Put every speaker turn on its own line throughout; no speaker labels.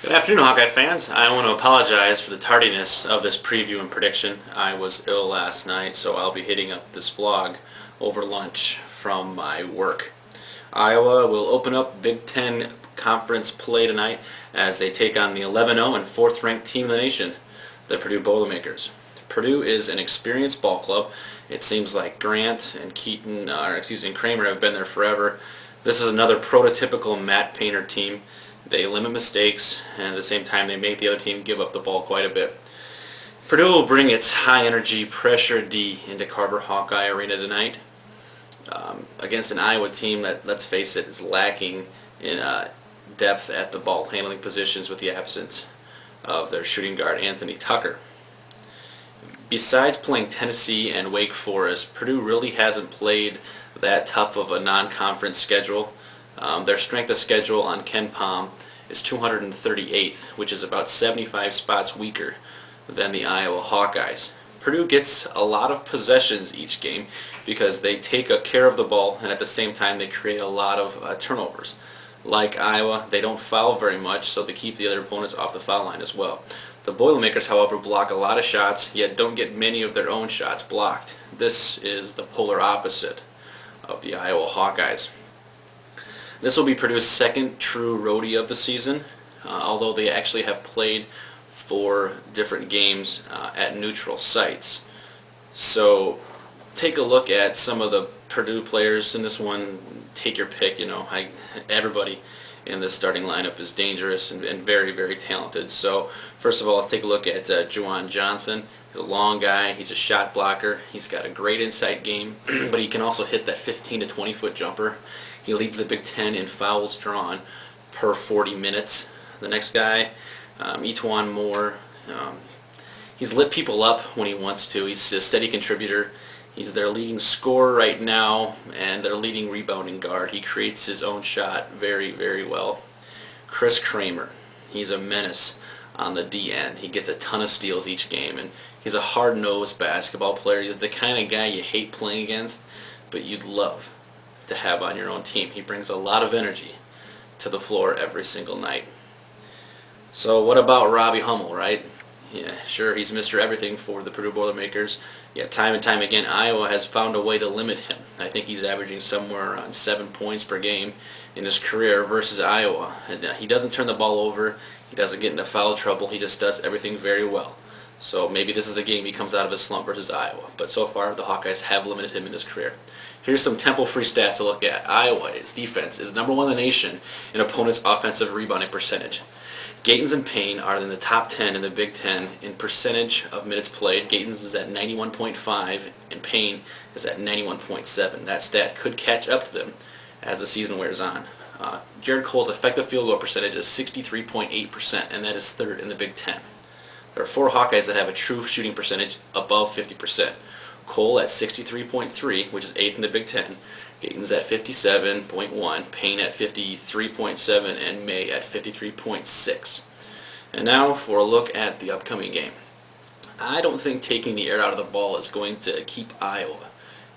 Good afternoon, Hawkeye fans. I want to apologize for the tardiness of this preview and prediction. I was ill last night, so I'll be hitting up this vlog over lunch from my work. Iowa will open up Big Ten Conference play tonight as they take on the 11-0 and 4th-ranked team in the nation, the Purdue Boilermakers. Purdue is an experienced ball club. It seems like Grant and Kramer have been there forever. This is another prototypical Matt Painter team. They limit mistakes, and at the same time they make the other team give up the ball quite a bit. Purdue will bring its high-energy pressure D into Carver Hawkeye Arena tonight against an Iowa team that, let's face it, is lacking in depth at the ball handling positions with the absence of their shooting guard Anthony Tucker. Besides playing Tennessee and Wake Forest, Purdue really hasn't played that tough of a non-conference schedule. Their strength of schedule on KenPom is 238th, which is about 75 spots weaker than the Iowa Hawkeyes. Purdue gets a lot of possessions each game because they take care of the ball, and at the same time they create a lot of turnovers. Like Iowa, they don't foul very much, so they keep the other opponents off the foul line as well. The Boilermakers, however, block a lot of shots, yet don't get many of their own shots blocked. This is the polar opposite of the Iowa Hawkeyes. This will be Purdue's second true roadie of the season, although they actually have played 4 different games at neutral sites. So take a look at some of the Purdue players in this one. Take your pick. Everybody in this starting lineup is dangerous and very, very talented. So first of all, let's take a look at Juwan Johnson. He's a long guy. He's a shot blocker. He's got a great inside game, but he can also hit that 15 to 20 foot jumper. He leads the Big Ten in fouls drawn per 40 minutes. The next guy, E'Twaun Moore, he's lit people up when he wants to. He's a steady contributor. He's their leading scorer right now and their leading rebounding guard. He creates his own shot very, very well. Chris Kramer, he's a menace on the D end. He gets a ton of steals each game, and he's a hard-nosed basketball player. He's the kind of guy you hate playing against, but you'd love to have on your own team. He brings a lot of energy to the floor every single night. So what about Robbie Hummel, right? Yeah, sure, he's Mr. Everything for the Purdue Boilermakers. Yet time and time again, Iowa has found a way to limit him. I think he's averaging somewhere around 7 points per game in his career versus Iowa. And he doesn't turn the ball over. He doesn't get into foul trouble. He just does everything very well. So maybe this is the game he comes out of his slump versus Iowa. But so far, the Hawkeyes have limited him in his career. Here's some Temple-free stats to look at. Iowa's defense is #1 in the nation in opponents' offensive rebounding percentage. Gatens and Payne are in the top 10 in the Big Ten in percentage of minutes played. Gatens is at 91.5 and Payne is at 91.7. That stat could catch up to them as the season wears on. Jared Cole's effective field goal percentage is 63.8%, and that is 3rd in the Big Ten. There are 4 Hawkeyes that have a true shooting percentage above 50%. Cole at 63.3, which is 8th in the Big Ten. Gatens at 57.1, Payne at 53.7, and May at 53.6. And now for a look at the upcoming game. I don't think taking the air out of the ball is going to keep Iowa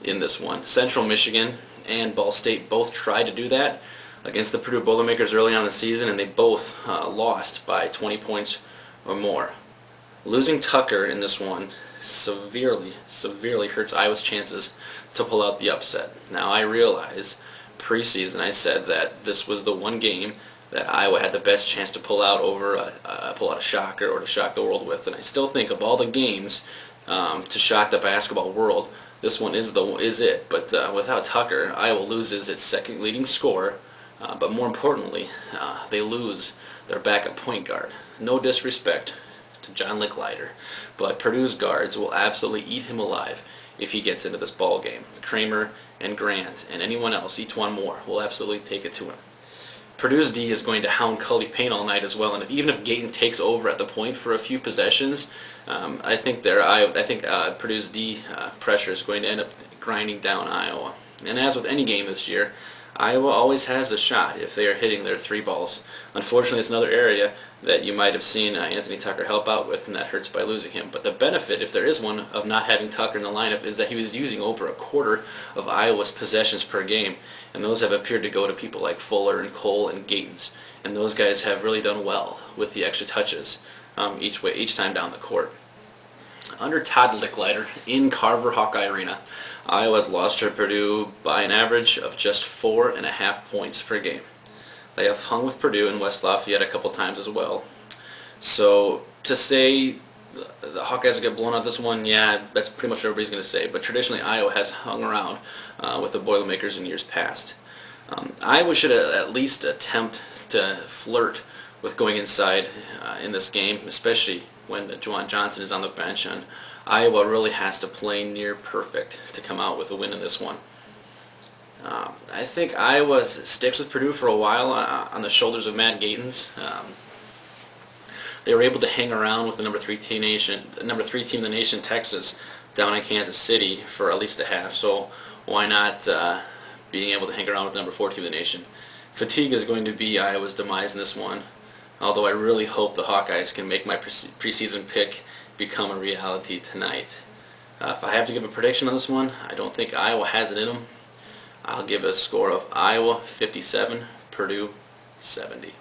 in this one. Central Michigan and Ball State both tried to do that against the Purdue Boilermakers early on in the season, and they both lost by 20 points or more. Losing Tucker in this one severely hurts Iowa's chances to pull out the upset. Now I realize preseason I said that this was the one game that Iowa had the best chance to pull out a shocker or to shock the world with, and I still think of all the games to shock the basketball world, this one is it. But without Tucker, Iowa loses its second leading scorer, but more importantly, they lose their backup point guard. No disrespect to John Licklider, but Purdue's guards will absolutely eat him alive if he gets into this ball game. Kramer and Grant and anyone else, E'Twaun Moore, will absolutely take it to him. Purdue's D is going to hound Cully Payne all night as well, and even if Gayton takes over at the point for a few possessions, I think Purdue's D pressure is going to end up grinding down Iowa. And as with any game this year, Iowa always has a shot if they are hitting their 3 balls. Unfortunately, it's another area that you might have seen Anthony Tucker help out with, and that hurts by losing him. But the benefit, if there is one, of not having Tucker in the lineup is that he was using over a quarter of Iowa's possessions per game, and those have appeared to go to people like Fuller and Cole and Gatens. and those guys have really done well with the extra touches each time down the court. Under Todd Licklider in Carver Hawkeye Arena, Iowa's lost to Purdue by an average of just 4.5 points per game. They have hung with Purdue and West Lafayette a couple times as well. So to say the Hawkeyes will get blown out this one, yeah, that's pretty much what everybody's going to say. But traditionally, Iowa has hung around with the Boilermakers in years past. Iowa should at least attempt to flirt with going inside in this game, especially when Juwan Johnson is on the bench. And Iowa really has to play near perfect to come out with a win in this one. I think Iowa sticks with Purdue for a while on the shoulders of Matt Gatens. They were able to hang around with the number 3 team in the nation, Texas, down in Kansas City for at least a half. So why not being able to hang around with the number 4 team in the nation? Fatigue is going to be Iowa's demise in this one. Although I really hope the Hawkeyes can make my preseason pick become a reality tonight. If I have to give a prediction on this one, I don't think Iowa has it in them. I'll give a score of Iowa 57, Purdue 70.